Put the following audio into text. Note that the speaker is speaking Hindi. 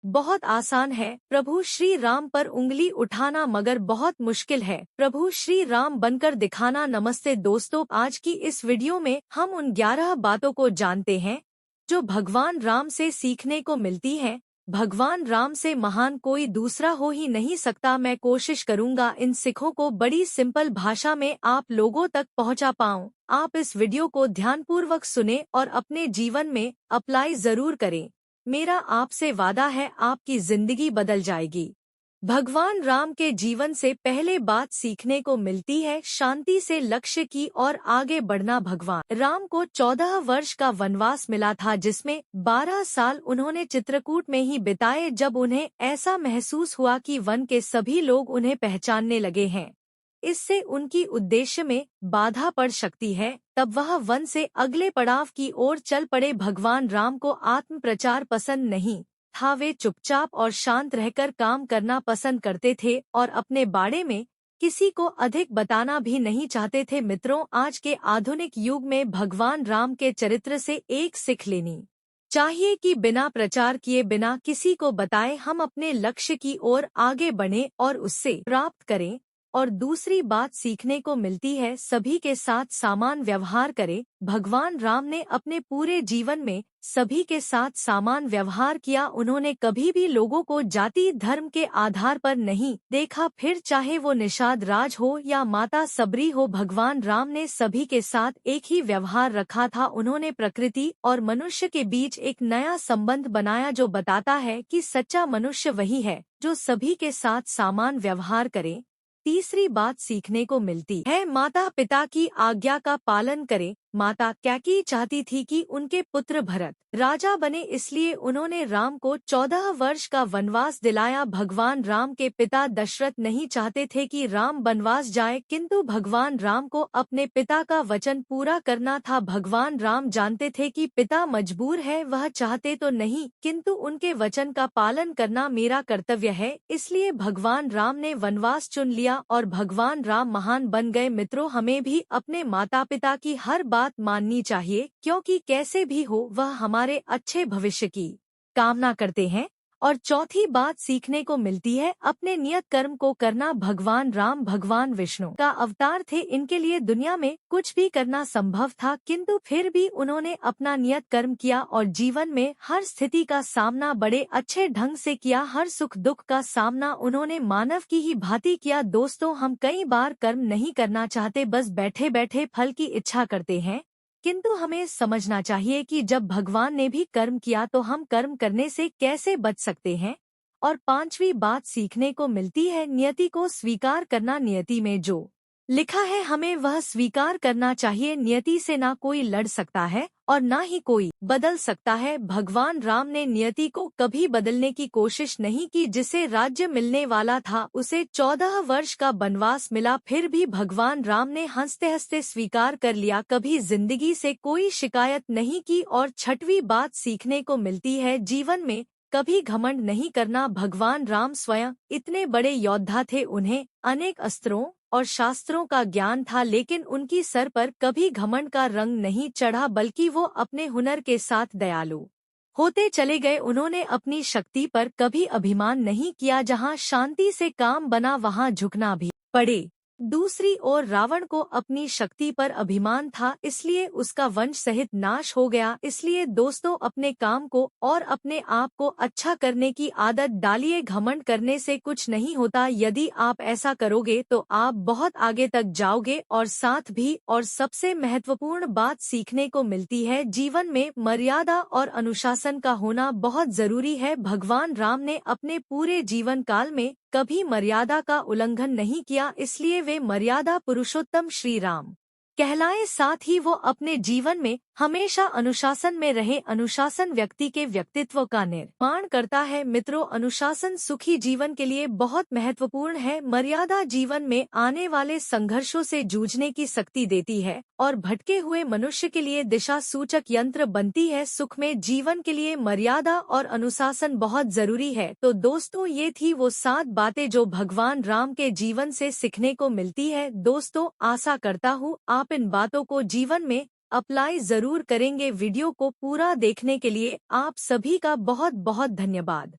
बहुत आसान है प्रभु श्री राम पर उंगली उठाना, मगर बहुत मुश्किल है प्रभु श्री राम बनकर दिखाना। नमस्ते दोस्तों, आज की इस वीडियो में हम उन 11 बातों को जानते हैं जो भगवान राम से सीखने को मिलती हैं। भगवान राम से महान कोई दूसरा हो ही नहीं सकता। मैं कोशिश करूंगा इन सिखों को बड़ी सिंपल भाषा में आप लोगों तक पहुंचा पाऊं। आप इस वीडियो को ध्यानपूर्वक सुने और अपने जीवन में अप्लाई जरूर करें। मेरा आपसे वादा है आपकी जिंदगी बदल जाएगी। भगवान राम के जीवन से पहले बात सीखने को मिलती है शांति से लक्ष्य की ओर आगे बढ़ना। भगवान राम को 14 वर्ष का वनवास मिला था, जिसमें 12 साल उन्होंने चित्रकूट में ही बिताए। जब उन्हें ऐसा महसूस हुआ कि वन के सभी लोग उन्हें पहचानने लगे हैं, इससे उनकी उद्देश्य में बाधा पड़ सकती है, तब वह वन से अगले पड़ाव की ओर चल पड़े। भगवान राम को आत्म प्रचार पसंद नहीं था। वे चुपचाप और शांत रहकर काम करना पसंद करते थे और अपने बारे में किसी को अधिक बताना भी नहीं चाहते थे। मित्रों, आज के आधुनिक युग में भगवान राम के चरित्र से एक सीख लेनी चाहिए कि बिना प्रचार किए, बिना किसी को बताए हम अपने लक्ष्य की ओर आगे बढ़ें और उससे प्राप्त करें। और दूसरी बात सीखने को मिलती है सभी के साथ समान व्यवहार करें। भगवान राम ने अपने पूरे जीवन में सभी के साथ समान व्यवहार किया। उन्होंने कभी भी लोगों को जाति धर्म के आधार पर नहीं देखा, फिर चाहे वो निषाद राज हो या माता सबरी हो। भगवान राम ने सभी के साथ एक ही व्यवहार रखा था। उन्होंने प्रकृति और मनुष्य के बीच एक नया संबंध बनाया जो बताता है कि सच्चा मनुष्य वही है जो सभी के साथ समान व्यवहार करे। तीसरी बात सीखने को मिलती है माता पिता की आज्ञा का पालन करें। माता कैकेयी चाहती थी कि उनके पुत्र भरत राजा बने, इसलिए उन्होंने राम को 14 वर्ष का वनवास दिलाया। भगवान राम के पिता दशरथ नहीं चाहते थे कि राम वनवास जाए, किंतु भगवान राम को अपने पिता का वचन पूरा करना था। भगवान राम जानते थे कि पिता मजबूर है, वह चाहते तो नहीं, किंतु उनके वचन का पालन करना मेरा कर्तव्य है, इसलिए भगवान राम ने वनवास चुन लिया और भगवान राम महान बन गए। मित्रों, हमें भी अपने माता पिता की हर बात माननी चाहिए, क्योंकि कैसे भी हो वह हमारे अच्छे भविष्य की कामना करते हैं। और चौथी बात सीखने को मिलती है अपने नियत कर्म को करना। भगवान राम भगवान विष्णु का अवतार थे, इनके लिए दुनिया में कुछ भी करना संभव था, किंतु फिर भी उन्होंने अपना नियत कर्म किया और जीवन में हर स्थिति का सामना बड़े अच्छे ढंग से किया। हर सुख दुख का सामना उन्होंने मानव की ही भांति किया। दोस्तों, हम कई बार कर्म नहीं करना चाहते, बस बैठे बैठे फल की इच्छा करते हैं, किंतु हमें समझना चाहिए कि जब भगवान ने भी कर्म किया तो हम कर्म करने से कैसे बच सकते हैं। और पांचवी बात सीखने को मिलती है नियति को स्वीकार करना। नियति में जो लिखा है हमें वह स्वीकार करना चाहिए। नियति से ना कोई लड़ सकता है और ना ही कोई बदल सकता है। भगवान राम ने नियति को कभी बदलने की कोशिश नहीं की। जिसे राज्य मिलने वाला था उसे 14 वर्ष का वनवास मिला, फिर भी भगवान राम ने हंसते हंसते स्वीकार कर लिया, कभी जिंदगी से कोई शिकायत नहीं की। और छठवीं बात सीखने को मिलती है जीवन में कभी घमंड नहीं करना। भगवान राम स्वयं इतने बड़े योद्धा थे, उन्हें अनेक अस्त्रों और शास्त्रों का ज्ञान था, लेकिन उनकी सर पर कभी घमंड का रंग नहीं चढ़ा, बल्कि वो अपने हुनर के साथ दयालु होते चले गए। उन्होंने अपनी शक्ति पर कभी अभिमान नहीं किया। जहाँ शांति से काम बना वहाँ झुकना भी पड़े। दूसरी ओर रावण को अपनी शक्ति पर अभिमान था, इसलिए उसका वंश सहित नाश हो गया। इसलिए दोस्तों, अपने काम को और अपने आप को अच्छा करने की आदत डालिए। घमंड करने से कुछ नहीं होता। यदि आप ऐसा करोगे तो आप बहुत आगे तक जाओगे। और साथ भी और सबसे महत्वपूर्ण बात सीखने को मिलती है जीवन में मर्यादा और अनुशासन का होना बहुत जरूरी है। भगवान राम ने अपने पूरे जीवन काल में कभी मर्यादा का उल्लंघन नहीं किया, इसलिए वे मर्यादा पुरुषोत्तम श्री राम कहलाए। साथ ही वो अपने जीवन में हमेशा अनुशासन में रहे। अनुशासन व्यक्ति के व्यक्तित्व का निर्माण करता है। मित्रों, अनुशासन सुखी जीवन के लिए बहुत महत्वपूर्ण है। मर्यादा जीवन में आने वाले संघर्षों से जूझने की शक्ति देती है और भटके हुए मनुष्य के लिए दिशा सूचक यंत्र बनती है। सुख में जीवन के लिए मर्यादा और अनुशासन बहुत जरूरी है। तो दोस्तों, ये थी वो 7 बातें जो भगवान राम के जीवन से सीखने को मिलती है। दोस्तों, आशा करता हूँ आप इन बातों को जीवन में अप्लाई जरूर करेंगे। वीडियो को पूरा देखने के लिए आप सभी का बहुत बहुत धन्यवाद।